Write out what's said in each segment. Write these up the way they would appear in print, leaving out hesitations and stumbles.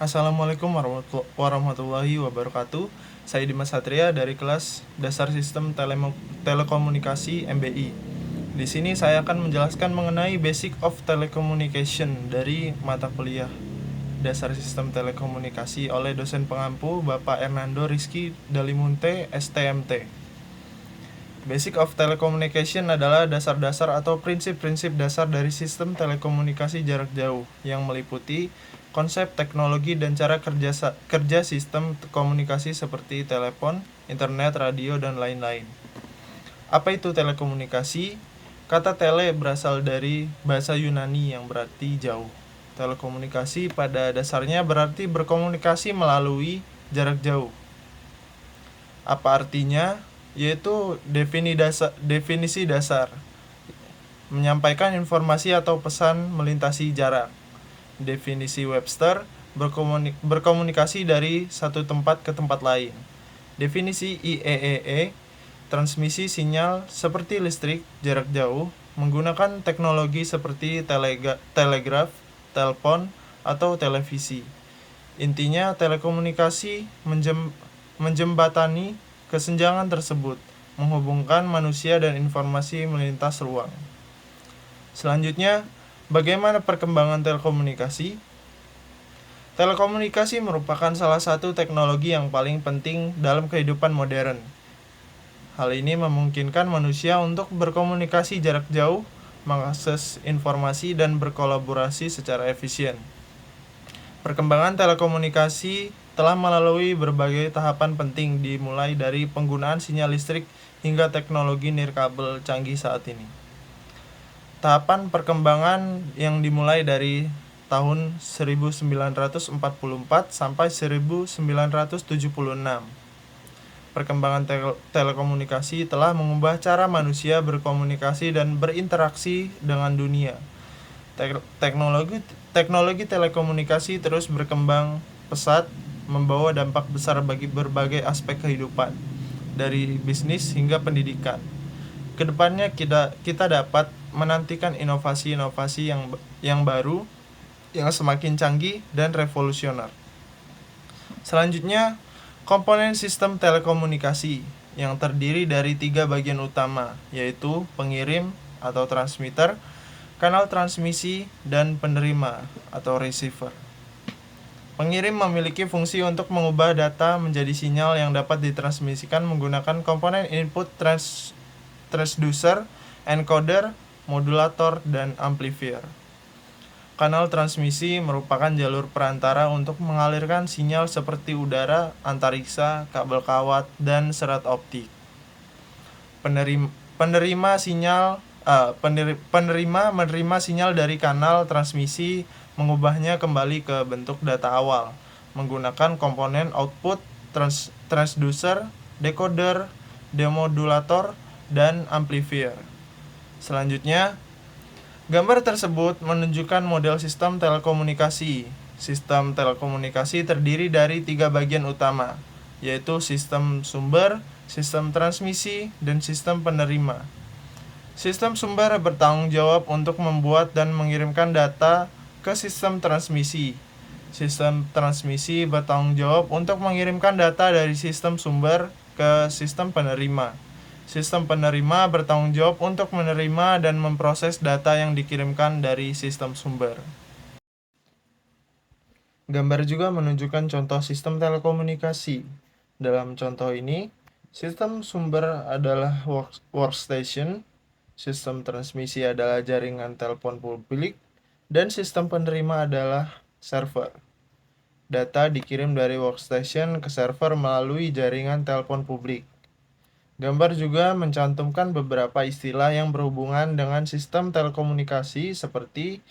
Assalamualaikum warahmatullahi wabarakatuh. Saya Dimas Satria dari kelas Dasar Sistem Telekomunikasi MBI. Di sini saya akan menjelaskan mengenai Basic of Telecommunication dari mata kuliah Dasar Sistem Telekomunikasi oleh dosen pengampu Bapak Hernando Rizky Dalimunte, STMT. Basic of Telecommunication adalah dasar-dasar atau prinsip-prinsip dasar dari sistem telekomunikasi jarak jauh yang meliputi konsep, teknologi, dan cara kerja sistem komunikasi seperti telepon, internet, radio, dan lain-lain. Apa itu telekomunikasi? Kata tele berasal dari bahasa Yunani yang berarti jauh. Telekomunikasi pada dasarnya berarti berkomunikasi melalui jarak jauh. Apa artinya? Yaitu definisi dasar menyampaikan informasi atau pesan melintasi jarak. Definisi Webster berkomunikasi dari satu tempat ke tempat lain. Definisi IEEE transmisi sinyal seperti listrik jarak jauh menggunakan teknologi seperti telegraf, telepon, atau televisi. Intinya telekomunikasi menjembatani kesenjangan tersebut, menghubungkan manusia dan informasi melintas ruang. Selanjutnya, bagaimana perkembangan telekomunikasi? Telekomunikasi merupakan salah satu teknologi yang paling penting dalam kehidupan modern. Hal ini memungkinkan manusia untuk berkomunikasi jarak jauh, mengakses informasi, dan berkolaborasi secara efisien. Perkembangan telekomunikasi telah melalui berbagai tahapan penting dimulai dari penggunaan sinyal listrik hingga teknologi nirkabel canggih saat ini. Tahapan perkembangan yang dimulai dari tahun 1944 sampai 1976. Perkembangan telekomunikasi telah mengubah cara manusia berkomunikasi dan berinteraksi dengan dunia. Teknologi telekomunikasi terus berkembang pesat, membawa dampak besar bagi berbagai aspek kehidupan, dari bisnis hingga pendidikan. Kedepannya kita dapat menantikan inovasi-inovasi yang baru, yang semakin canggih dan revolusioner. Selanjutnya, komponen sistem telekomunikasi yang terdiri dari 3 bagian utama, yaitu pengirim atau transmitter, kanal transmisi, dan penerima atau receiver. Pengirim memiliki fungsi untuk mengubah data menjadi sinyal yang dapat ditransmisikan menggunakan komponen input transducer, encoder, modulator, dan amplifier. Kanal transmisi merupakan jalur perantara untuk mengalirkan sinyal seperti udara, antariksa, kabel kawat, dan serat optik. Penerima menerima sinyal dari kanal transmisi, mengubahnya kembali ke bentuk data awal menggunakan komponen output transducer, decoder, demodulator, dan amplifier. Selanjutnya, gambar tersebut menunjukkan model sistem telekomunikasi. Sistem telekomunikasi terdiri dari 3 bagian utama, yaitu sistem sumber, sistem transmisi, dan sistem penerima. Sistem sumber bertanggung jawab untuk membuat dan mengirimkan data ke sistem transmisi. Sistem transmisi bertanggung jawab untuk mengirimkan data dari sistem sumber ke sistem penerima. Sistem penerima bertanggung jawab untuk menerima dan memproses data yang dikirimkan dari sistem sumber. Gambar juga menunjukkan contoh sistem telekomunikasi. Dalam contoh ini, sistem sumber adalah workstation, sistem transmisi adalah jaringan telepon publik, dan sistem penerima adalah server. Data dikirim dari workstation ke server melalui jaringan telepon publik. Gambar juga mencantumkan beberapa istilah yang berhubungan dengan sistem telekomunikasi seperti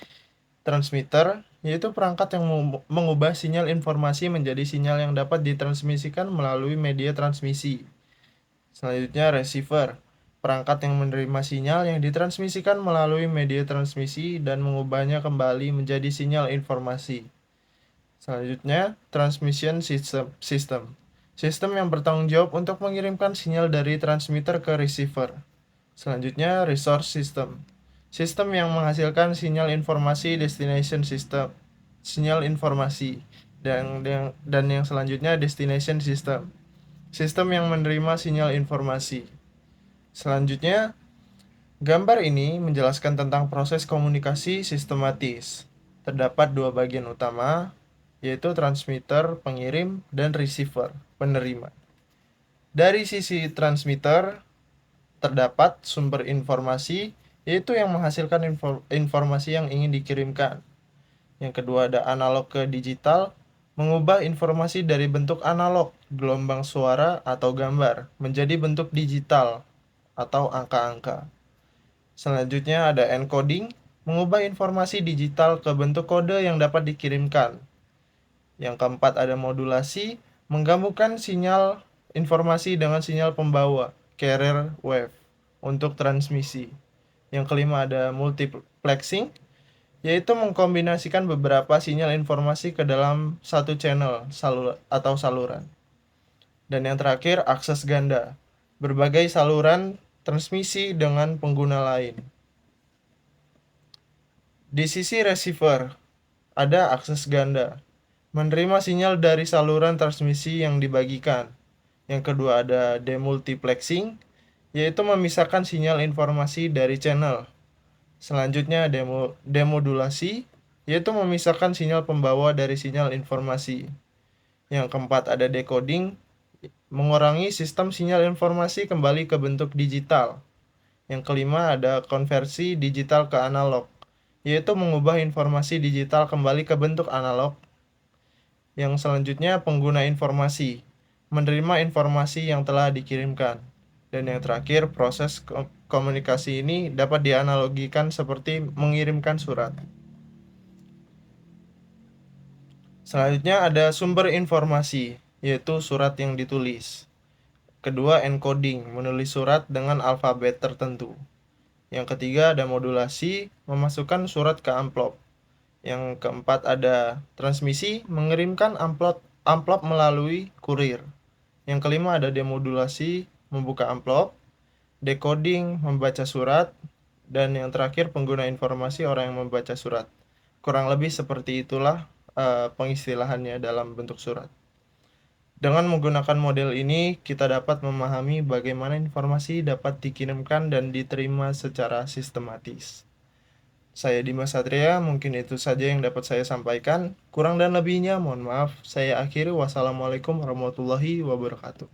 transmitter, yaitu perangkat yang mengubah sinyal informasi menjadi sinyal yang dapat ditransmisikan melalui media transmisi. Selanjutnya receiver, perangkat yang menerima sinyal yang ditransmisikan melalui media transmisi dan mengubahnya kembali menjadi sinyal informasi. Selanjutnya, transmission system. Sistem yang bertanggung jawab untuk mengirimkan sinyal dari transmitter ke receiver. Selanjutnya, resource system. Sistem yang menghasilkan sinyal informasi destination system. Sinyal informasi. Dan yang selanjutnya destination system. Sistem yang menerima sinyal informasi. Selanjutnya, gambar ini menjelaskan tentang proses komunikasi sistematis. Terdapat dua bagian utama, yaitu transmitter, pengirim, dan receiver, penerima. Dari sisi transmitter, terdapat sumber informasi, yaitu yang menghasilkan informasi yang ingin dikirimkan. Yang kedua ada analog ke digital, mengubah informasi dari bentuk analog, gelombang suara atau gambar, menjadi bentuk digital atau angka-angka. Selanjutnya ada encoding, mengubah informasi digital ke bentuk kode yang dapat dikirimkan. Yang keempat ada modulasi, menggabungkan sinyal informasi dengan sinyal pembawa, carrier wave, untuk transmisi. Yang kelima ada multiplexing, yaitu mengkombinasikan beberapa sinyal informasi ke dalam satu channel atau saluran. Dan yang terakhir, akses ganda, berbagai saluran transmisi dengan pengguna lain. Di sisi receiver, ada akses ganda, menerima sinyal dari saluran transmisi yang dibagikan. Yang kedua ada demultiplexing, yaitu memisahkan sinyal informasi dari channel. Selanjutnya demodulasi, yaitu memisahkan sinyal pembawa dari sinyal informasi. Yang keempat ada decoding, mengurangi sistem sinyal informasi kembali ke bentuk digital. Yang kelima ada konversi digital ke analog, yaitu mengubah informasi digital kembali ke bentuk analog. Yang selanjutnya pengguna informasi, menerima informasi yang telah dikirimkan. Dan yang terakhir, proses komunikasi ini dapat dianalogikan seperti mengirimkan surat. Selanjutnya ada sumber informasi, yaitu surat yang ditulis. Kedua, encoding, menulis surat dengan alfabet tertentu. Yang ketiga ada modulasi, memasukkan surat ke amplop. Yang keempat ada transmisi, mengirimkan amplop melalui kurir. Yang kelima ada demodulasi, membuka amplop. Decoding, membaca surat. Dan yang terakhir pengguna informasi, orang yang membaca surat. Kurang lebih seperti itulah pengistilahannya dalam bentuk surat. Dengan menggunakan model ini, kita dapat memahami bagaimana informasi dapat dikirimkan dan diterima secara sistematis. Saya Dimas Satria, mungkin itu saja yang dapat saya sampaikan. Kurang dan lebihnya, mohon maaf. Saya akhiri. Wassalamualaikum warahmatullahi wabarakatuh.